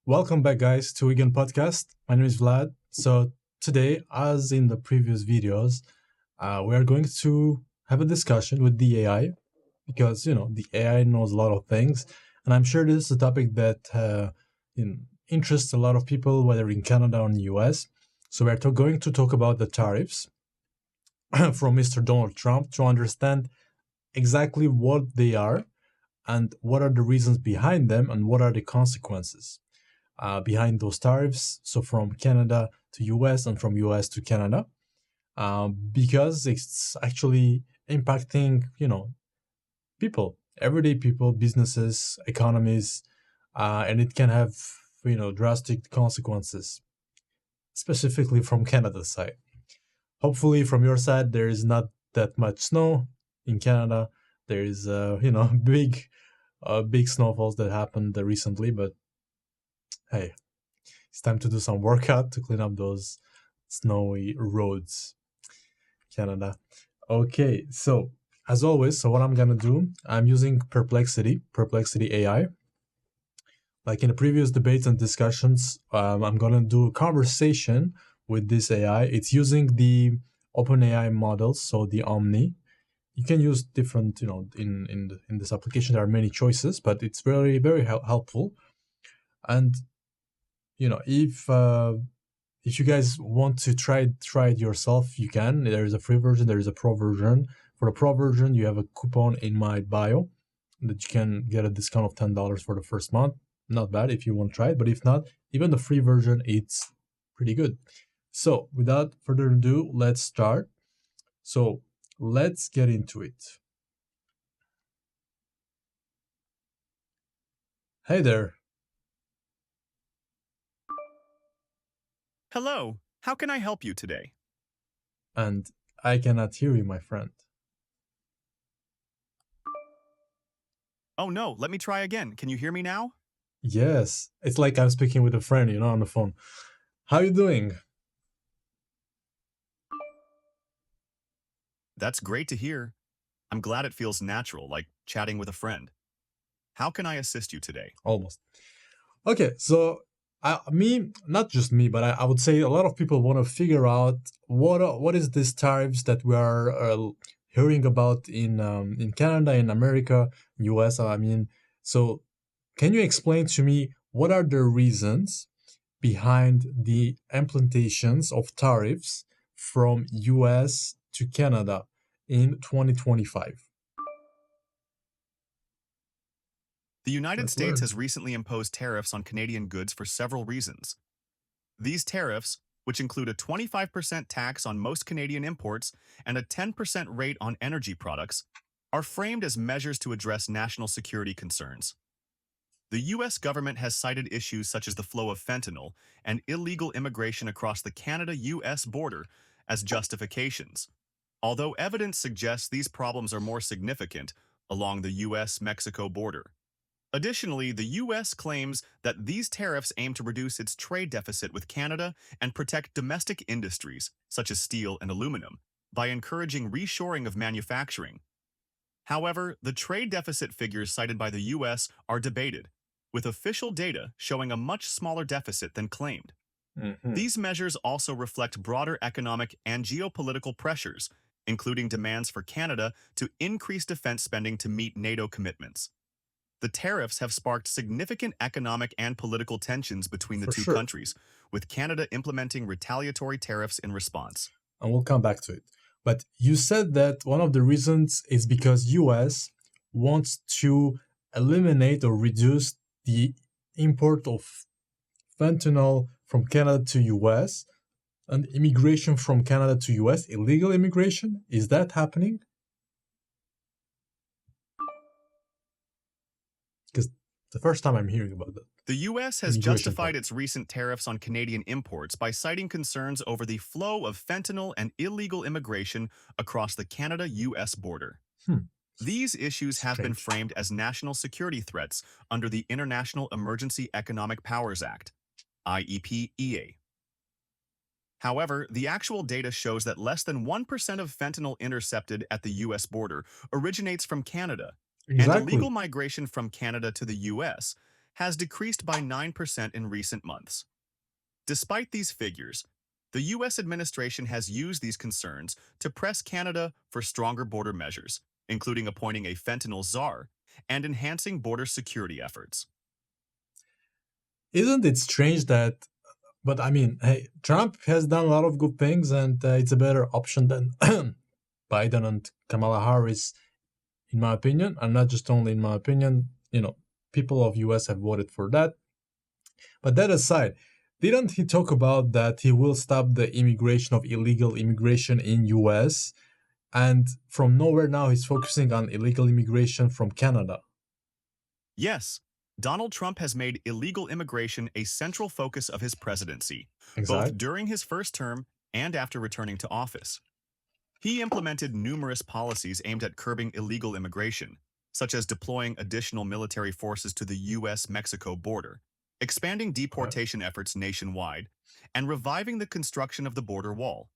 Welcome back, guys, to EGN podcast. My name is Vlad. So today, as in the previous videos, we are going to have a discussion with the AI because the AI knows a lot of things, and I'm sure this is a topic that interests a lot of people, whether in Canada or in the US. So we are going to talk about the tariffs from Mr. Donald Trump to understand exactly what they are and what are the reasons behind them and what are the consequences behind those tariffs. So from Canada to US and from US to Canada, because it's actually impacting, people, everyday people, businesses, economies, and it can have, drastic consequences, specifically from Canada's side. Hopefully, from your side, there is not that much snow in Canada. There is, big snowfalls that happened recently, but hey, it's time to do some workout to clean up those snowy roads, Canada. Okay, so as always, so what I'm gonna do, I'm using Perplexity AI. Like in the previous debates and discussions, I'm gonna do a conversation with this AI. It's using the OpenAI models, so the Omni. You can use different, in this application there are many choices, but it's very very helpful. And if you guys want to try it yourself, you can. There is a free version, there is a pro version. For the pro version, you have a coupon in my bio that you can get a discount of $10 for the first month. Not bad if you want to try it, but if not, even the free version, it's pretty good. So without further ado, let's start. So let's get into it. Hey there. Hello, how can I help you today? And I cannot hear you, my friend. Oh no, let me try again. Can you hear me now? Yes, it's like I'm speaking with a friend, on the phone. How you doing? That's great to hear. I'm glad it feels natural, like chatting with a friend. How can I assist you today? Almost. Okay, so not just me, but I would say a lot of people want to figure out what is this tariffs that we are hearing about in Canada, in America, US. I mean, so can you explain to me what are the reasons behind the implementations of tariffs from US to Canada in 2025? The United Let's States learn. has recently imposed tariffs on Canadian goods for several reasons. These tariffs, which include a 25% tax on most Canadian imports and a 10% rate on energy products, are framed as measures to address national security concerns. The U.S. government has cited issues such as the flow of fentanyl and illegal immigration across the Canada-U.S. border as justifications, although evidence suggests these problems are more significant along the U.S.-Mexico border. Additionally, the U.S. claims that these tariffs aim to reduce its trade deficit with Canada and protect domestic industries, such as steel and aluminum, by encouraging reshoring of manufacturing. However, the trade deficit figures cited by the U.S. are debated, with official data showing a much smaller deficit than claimed. Mm-hmm. These measures also reflect broader economic and geopolitical pressures, including demands for Canada to increase defense spending to meet NATO commitments. The tariffs have sparked significant economic and political tensions between the For two sure. countries, with Canada implementing retaliatory tariffs in response. And we'll come back to it. But you said that one of the reasons is because US wants to eliminate or reduce the import of fentanyl from Canada to US and immigration from Canada to US, illegal immigration. Is that happening? Because the first time I'm hearing about that. The U.S. has Immigration justified part. its recent tariffs on Canadian imports by citing concerns over the flow of fentanyl and illegal immigration across the Canada-U.S. border. These issues have been Strange. framed as national security threats under the International Emergency Economic Powers Act, IEPEA. However, the actual data shows that less than 1% of fentanyl intercepted at the U.S. border originates from Canada, and Exactly. illegal migration from Canada to the U.S. has decreased by 9% in recent months. Despite these figures, the U.S. administration has used these concerns to press Canada for stronger border measures, including appointing a fentanyl czar and enhancing border security efforts. Isn't it strange that, but I mean, hey, Trump has done a lot of good things and it's a better option than Biden and Kamala Harris, in my opinion, and not just only in my opinion, people of US have voted for that. But that aside, didn't he talk about that he will stop the immigration of illegal immigration in US? And from nowhere now he's focusing on illegal immigration from Canada. Yes, Donald Trump has made illegal immigration a central focus of his presidency, Exactly. both during his first term and after returning to office. He implemented numerous policies aimed at curbing illegal immigration, such as deploying additional military forces to the U.S.-Mexico border, expanding deportation efforts nationwide, and reviving the construction of the border wall.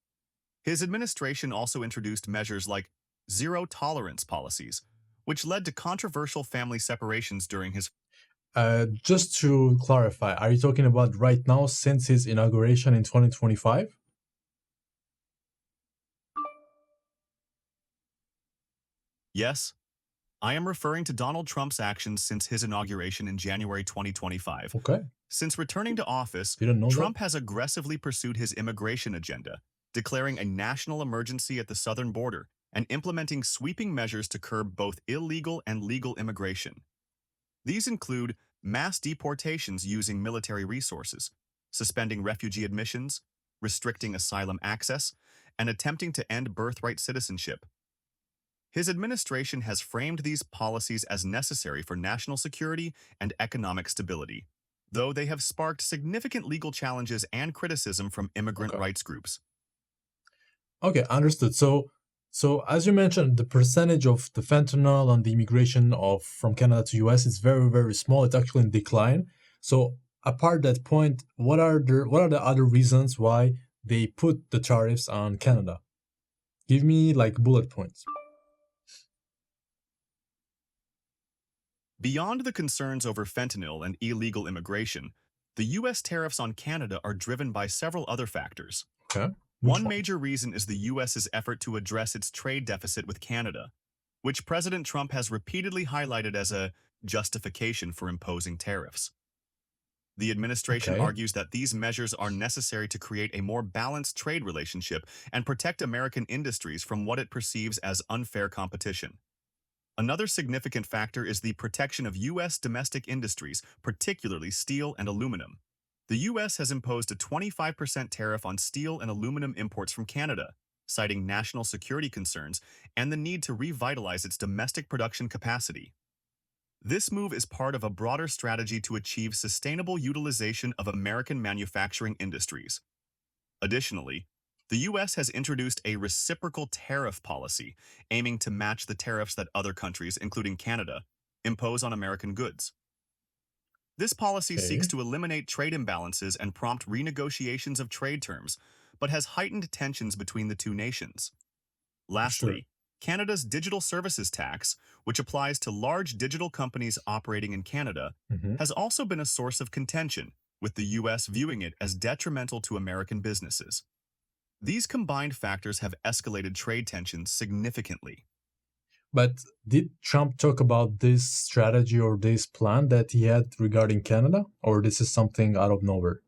His administration also introduced measures like zero-tolerance policies, which led to controversial family separations during his. Just to clarify, are you talking about right now since his inauguration in 2025? Yes, I am referring to Donald Trump's actions since his inauguration in January 2025. Okay, Since returning to office, didn't know that. Trump has aggressively pursued his immigration agenda, declaring a national emergency at the southern border and implementing sweeping measures to curb both illegal and legal immigration. These include mass deportations using military resources, suspending refugee admissions, restricting asylum access, and attempting to end birthright citizenship. His administration has framed these policies as necessary for national security and economic stability, though they have sparked significant legal challenges and criticism from immigrant rights groups. Okay, understood. So as you mentioned, the percentage of the fentanyl on the immigration of from Canada to US is very, very small. It's actually in decline. So apart that point, what are the other reasons why they put the tariffs on Canada? Give me like bullet points. Beyond the concerns over fentanyl and illegal immigration, the U.S. tariffs on Canada are driven by several other factors. Okay. One major reason is the U.S.'s effort to address its trade deficit with Canada, which President Trump has repeatedly highlighted as a justification for imposing tariffs. The administration argues that these measures are necessary to create a more balanced trade relationship and protect American industries from what it perceives as unfair competition. Another significant factor is the protection of U.S. domestic industries, particularly steel and aluminum. The U.S. has imposed a 25% tariff on steel and aluminum imports from Canada, citing national security concerns and the need to revitalize its domestic production capacity. This move is part of a broader strategy to achieve sustainable utilization of American manufacturing industries. Additionally, the U.S. has introduced a reciprocal tariff policy aiming to match the tariffs that other countries, including Canada, impose on American goods. This policy seeks to eliminate trade imbalances and prompt renegotiations of trade terms, but has heightened tensions between the two nations. Lastly, Canada's digital services tax, which applies to large digital companies operating in Canada, has also been a source of contention, with the U.S. viewing it as detrimental to American businesses. These combined factors have escalated trade tensions significantly. But did Trump talk about this strategy or this plan that he had regarding Canada, or this is something out of nowhere?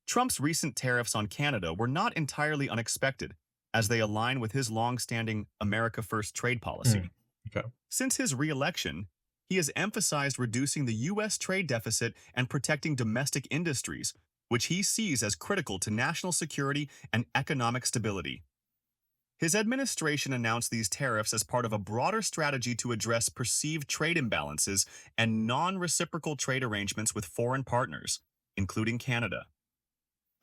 Trump's recent tariffs on Canada were not entirely unexpected, as they align with his long-standing America First trade policy. Okay. Since his re-election, he has emphasized reducing the U.S. trade deficit and protecting domestic industries, which he sees as critical to national security and economic stability. His administration announced these tariffs as part of a broader strategy to address perceived trade imbalances and non-reciprocal trade arrangements with foreign partners, including Canada.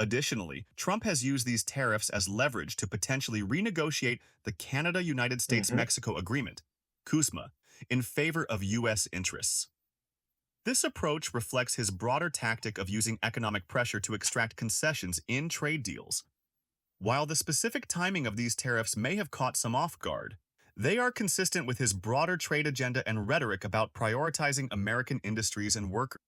Additionally, Trump has used these tariffs as leverage to potentially renegotiate the Canada-United States-Mexico Agreement, CUSMA, in favor of U.S. interests. This approach reflects his broader tactic of using economic pressure to extract concessions in trade deals. While the specific timing of these tariffs may have caught some off guard, They are consistent with his broader trade agenda and rhetoric about prioritizing American industries and workers.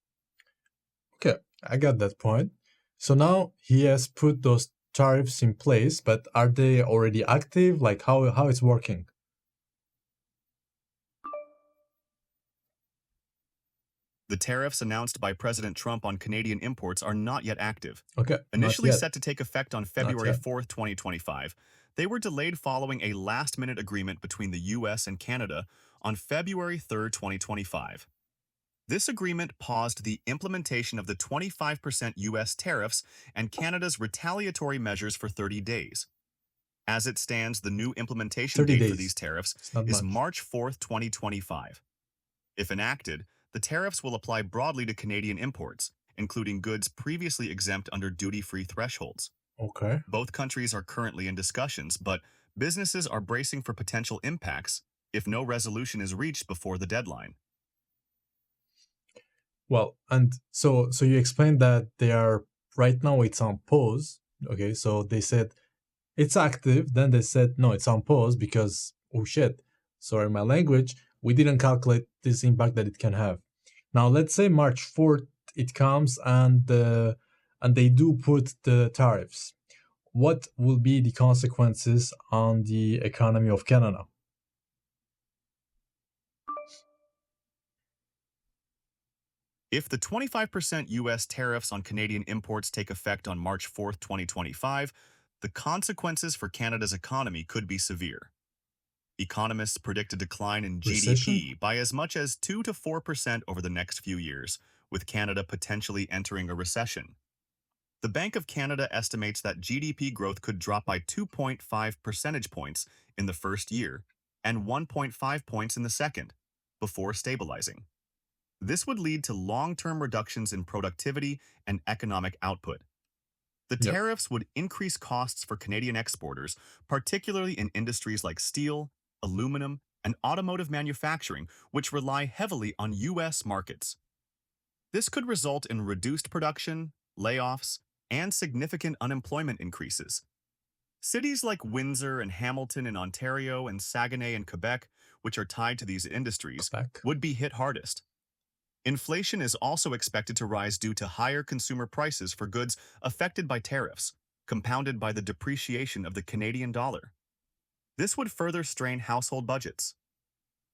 Okay, I got that point. So now he has put those tariffs in place, but are they already active? Like how it's working? The tariffs announced by President Trump on Canadian imports are not yet active. Okay, not Initially yet. set to take effect on Not February yet. 4th, 2025, they were delayed following a last-minute agreement between the US and Canada on February 3rd, 2025. This agreement paused the implementation of the 25% US tariffs and Canada's retaliatory measures for 30 days. As it stands, the new implementation 30 date for these days. tariffs It's not is much. March 4th, 2025. If enacted, the tariffs will apply broadly to Canadian imports, including goods previously exempt under duty-free thresholds. Okay. Both countries are currently in discussions, but businesses are bracing for potential impacts if no resolution is reached before the deadline. Well, and so you explained that they are right now it's on pause. Okay, so they said it's active, then they said no, it's on pause because oh shit, sorry my language, we didn't calculate this impact that it can have. Now let's say March 4th it comes and they do put the tariffs. What will be the consequences on the economy of Canada? If the 25% US tariffs on Canadian imports take effect on March 4th, 2025, the consequences for Canada's economy could be severe. Economists predict a decline in Recession? GDP by as much as 2 to 4% over the next few years, with Canada potentially entering a recession. The Bank of Canada estimates that GDP growth could drop by 2.5 percentage points in the first year and 1.5 points in the second, before stabilizing. This would lead to long-term reductions in productivity and economic output. The Yep. tariffs would increase costs for Canadian exporters, particularly in industries like steel, aluminum, and automotive manufacturing, which rely heavily on U.S. markets. This could result in reduced production, layoffs, and significant unemployment increases. Cities like Windsor and Hamilton in Ontario and Saguenay in Quebec, which are tied to these industries, Quebec. would be hit hardest. Inflation is also expected to rise due to higher consumer prices for goods affected by tariffs, compounded by the depreciation of the Canadian dollar. This would further strain household budgets.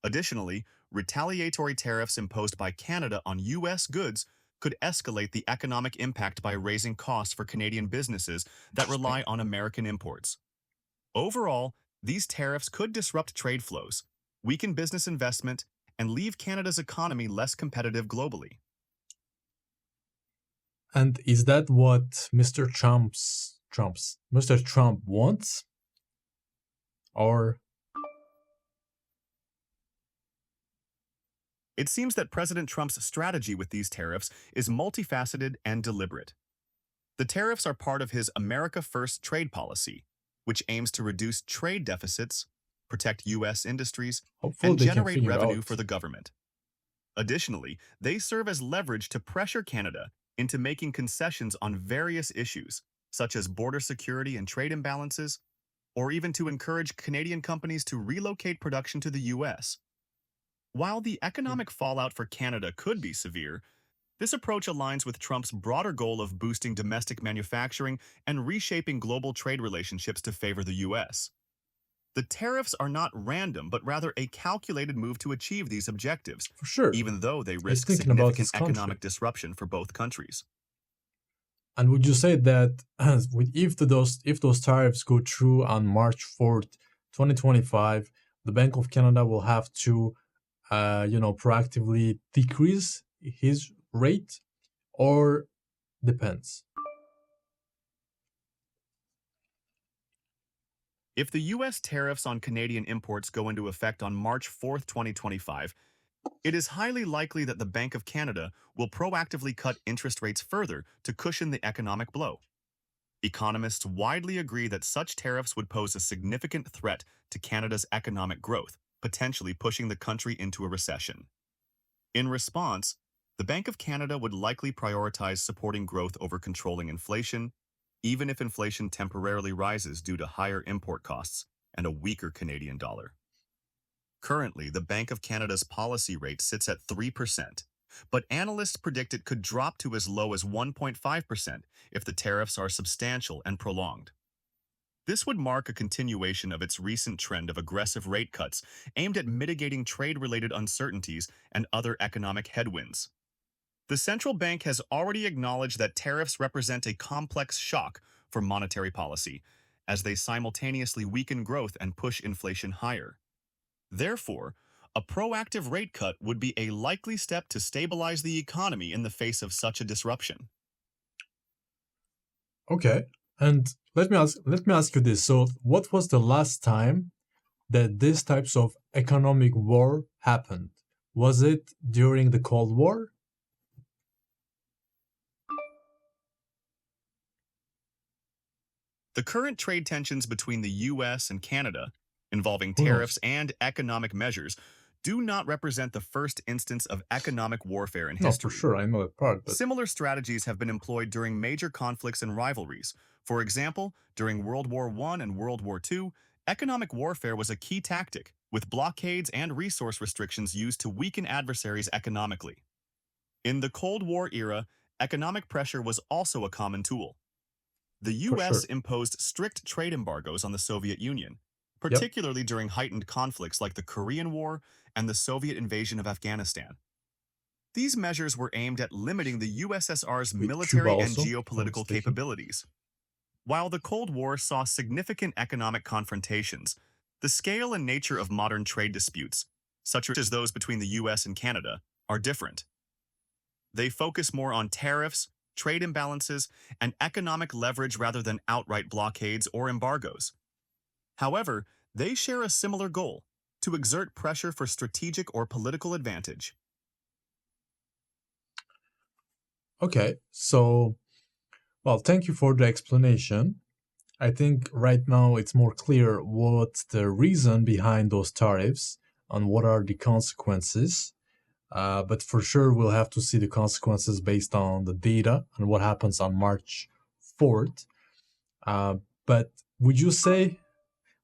Additionally, retaliatory tariffs imposed by Canada on U.S. goods could escalate the economic impact by raising costs for Canadian businesses that rely on American imports. Overall, these tariffs could disrupt trade flows, weaken business investment, and leave Canada's economy less competitive globally. And is that what Mr. Mr. Trump wants? Or It seems that President Trump's strategy with these tariffs is multifaceted and deliberate. The tariffs are part of his America First trade policy, which aims to reduce trade deficits, protect U.S. industries, hopefully and they can generate figure revenue out. for the government. Additionally, they serve as leverage to pressure Canada into making concessions on various issues, such as border security and trade imbalances, or even to encourage Canadian companies to relocate production to the U.S. While the economic fallout for Canada could be severe, this approach aligns with Trump's broader goal of boosting domestic manufacturing and reshaping global trade relationships to favor the U.S. The tariffs are not random, but rather a calculated move to achieve these objectives, For sure. even though they He's risk thinking about significant his country. economic disruption for both countries. And would you say that if those tariffs go through on March 4th, 2025, the Bank of Canada will have to proactively decrease his rate, or depends? If the U.S. tariffs on Canadian imports go into effect on March 4th, 2025, it is highly likely that the Bank of Canada will proactively cut interest rates further to cushion the economic blow. Economists widely agree that such tariffs would pose a significant threat to Canada's economic growth, potentially pushing the country into a recession. In response, the Bank of Canada would likely prioritize supporting growth over controlling inflation, even if inflation temporarily rises due to higher import costs and a weaker Canadian dollar. Currently, the Bank of Canada's policy rate sits at 3%, but analysts predict it could drop to as low as 1.5% if the tariffs are substantial and prolonged. This would mark a continuation of its recent trend of aggressive rate cuts aimed at mitigating trade-related uncertainties and other economic headwinds. The central bank has already acknowledged that tariffs represent a complex shock for monetary policy, as they simultaneously weaken growth and push inflation higher. Therefore, a proactive rate cut would be a likely step to stabilize the economy in the face of such a disruption. Okay, and let me ask you this. So, what was the last time that these types of economic war happened? Was it during the Cold War? The current trade tensions between the US and Canada, involving Who knows? tariffs and economic measures, do not represent the first instance of economic warfare in No, for history. sure, I know that part, but Similar strategies have been employed during major conflicts and rivalries. For example, during World War I and World War II, economic warfare was a key tactic, with blockades and resource restrictions used to weaken adversaries economically. In the Cold War era, economic pressure was also a common tool. The for US sure. imposed strict trade embargoes on the Soviet Union, Yep, particularly during heightened conflicts like the Korean War and the Soviet invasion of Afghanistan. These measures were aimed at limiting the USSR's with Cuba military and also, if I'm geopolitical mistaken. capabilities. While the Cold War saw significant economic confrontations, the scale and nature of modern trade disputes, such as those between the US and Canada, are different. They focus more on tariffs, trade imbalances, and economic leverage rather than outright blockades or embargoes. However, they share a similar goal: to exert pressure for strategic or political advantage. Okay, so, well, thank you for the explanation. I think right now it's more clear what's the reason behind those tariffs and what are the consequences. But for sure, we'll have to see the consequences based on the data and what happens on March 4th. Uh, but would you say,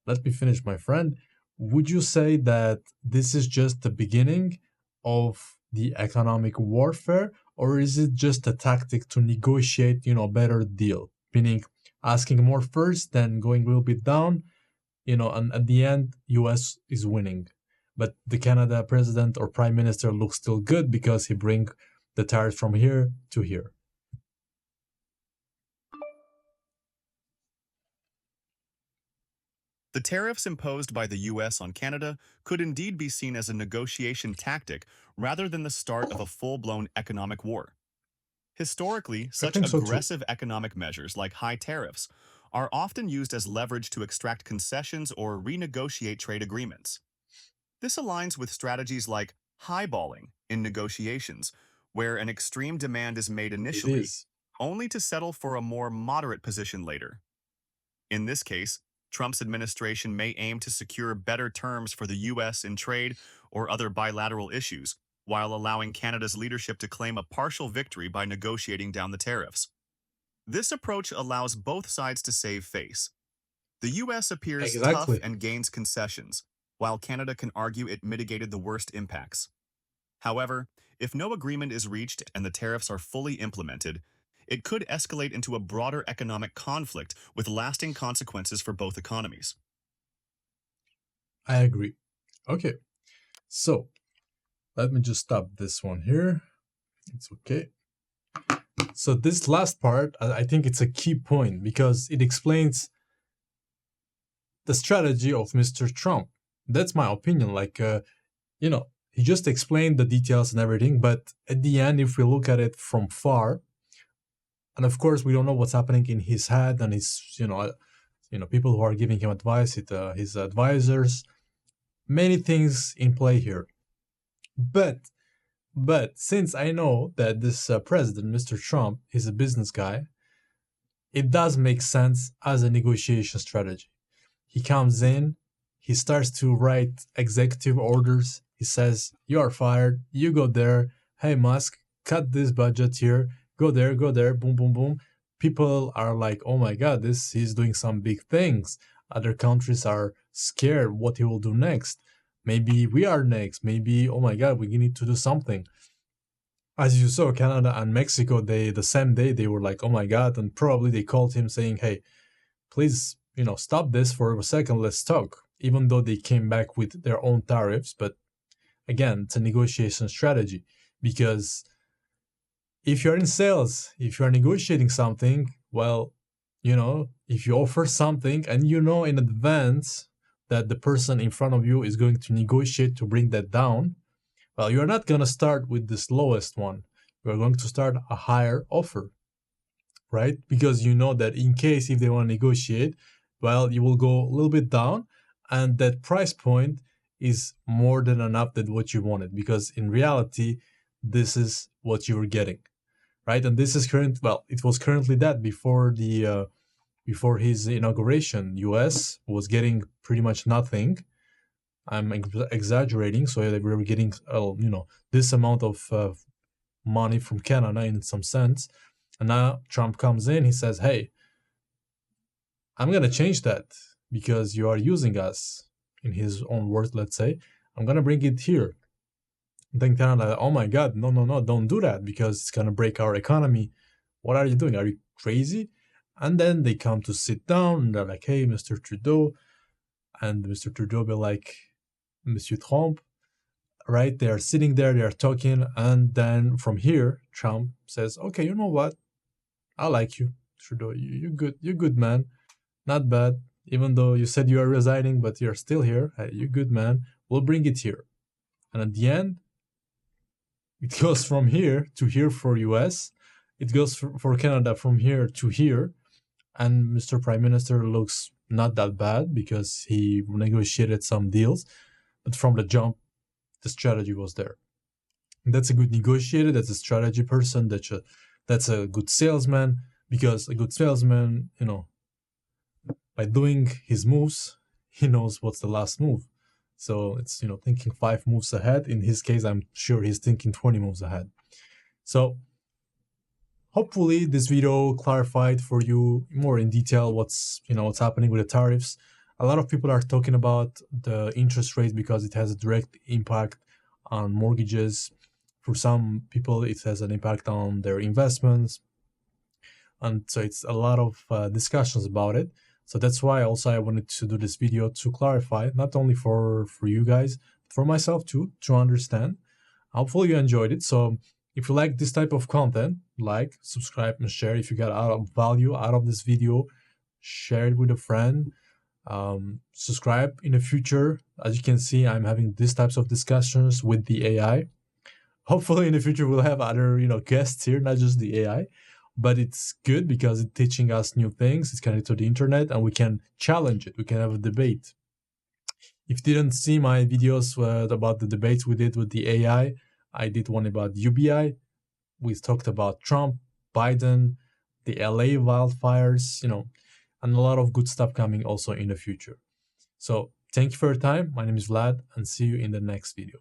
let me finish, my friend, would you say that this is just the beginning of the economic warfare, or is it just a tactic to negotiate, better deal? Meaning asking more first, then going a little bit down, and at the end, US is winning. But the Canada president or prime minister looks still good because he bring the tariffs from here to here. The tariffs imposed by the US on Canada could indeed be seen as a negotiation tactic rather than the start of a full-blown economic war. Historically, I such think so too. aggressive economic measures like high tariffs are often used as leverage to extract concessions or renegotiate trade agreements. This aligns with strategies like highballing in negotiations, where an extreme demand is made It initially, is. only to settle for a more moderate position later. In this case, Trump's administration may aim to secure better terms for the US in trade or other bilateral issues, while allowing Canada's leadership to claim a partial victory by negotiating down the tariffs. This approach allows both sides to save face. The US appears tough Exactly. and gains concessions, while Canada can argue it mitigated the worst impacts. However, if no agreement is reached and the tariffs are fully implemented, it could escalate into a broader economic conflict with lasting consequences for both economies. I agree. Okay, so let me just stop this one here. It's okay. So this last part, I think it's a key point because it explains the strategy of Mr. Trump. That's my opinion. He just explained the details and everything, but at the end, if we look at it from far, and of course we don't know what's happening in his head and people who are giving him advice, his advisors, many things in play here. But since I know that this president, Mr. Trump, is a business guy, it does make sense as a negotiation strategy. He comes in, he starts to write executive orders. He says, "You are fired. You go there. Hey, Musk, cut this budget here. Go there, go there. Boom, boom, boom." People are like, "Oh my God, he's doing some big things." Other countries are scared what he will do next. Maybe we are next. Maybe, oh my God, we need to do something. As you saw, Canada and Mexico, they the same day they were like, oh my God, and probably they called him saying, hey, please, stop this for a second, let's talk. Even though they came back with their own tariffs, but again, it's a negotiation strategy because if you're in sales, if you're negotiating something, well, if you offer something and you know in advance that the person in front of you is going to negotiate to bring that down, well, you're not going to start with this lowest one. You're going to start a higher offer, right? Because you know that in case if they want to negotiate, well, you will go a little bit down and that price point is more than enough than what you wanted because in reality, this is what you were getting, right? And this is it was currently that before his inauguration, US was getting pretty much nothing. I'm exaggerating, so they were getting this amount of money from Canada in some sense, and now Trump comes in, he says, hey, I'm gonna change that because you are using us, in his own words, let's say, I'm gonna bring it here. Then Canada, oh my God, no, don't do that because it's gonna break our economy. What are you doing? Are you crazy? And then they come to sit down and they're like, hey, Mr. Trudeau. And Mr. Trudeau be like, Monsieur Trump, right? They are sitting there, they are talking. And then from here, Trump says, okay, you know what? I like you, Trudeau. You're good. You're good, man. Not bad. Even though you said you are resigning, but you're still here. Hey, you're good, man. We'll bring it here. And at the end, it goes from here to here for US. It goes for Canada from here to here. And Mr. Prime Minister looks not that bad because he negotiated some deals. But from the jump, the strategy was there. And that's a good negotiator. That's a strategy person. That's a good salesman, because a good salesman, by doing his moves, he knows what's the last move. So it's, thinking 5 moves ahead. In his case, I'm sure he's thinking 20 moves ahead. So hopefully this video clarified for you more in detail what's happening with the tariffs. A lot of people are talking about the interest rate because it has a direct impact on mortgages. For some people, it has an impact on their investments. And so it's a lot of discussions about it. So that's why also I wanted to do this video to clarify, not only for you guys, but for myself too, to understand. Hopefully you enjoyed it. So if you like this type of content, like, subscribe, and share. If you got out of value out of this video, share it with a friend. Subscribe in the future. As you can see, I'm having these types of discussions with the AI. Hopefully in the future we'll have other guests here, not just the AI. But it's good because it's teaching us new things. It's connected to the internet and we can challenge it. We can have a debate. If you didn't see my videos about the debates we did with the AI, I did one about UBI. We talked about Trump, Biden, the LA wildfires, and a lot of good stuff coming also in the future. So thank you for your time. My name is Vlad, and see you in the next video.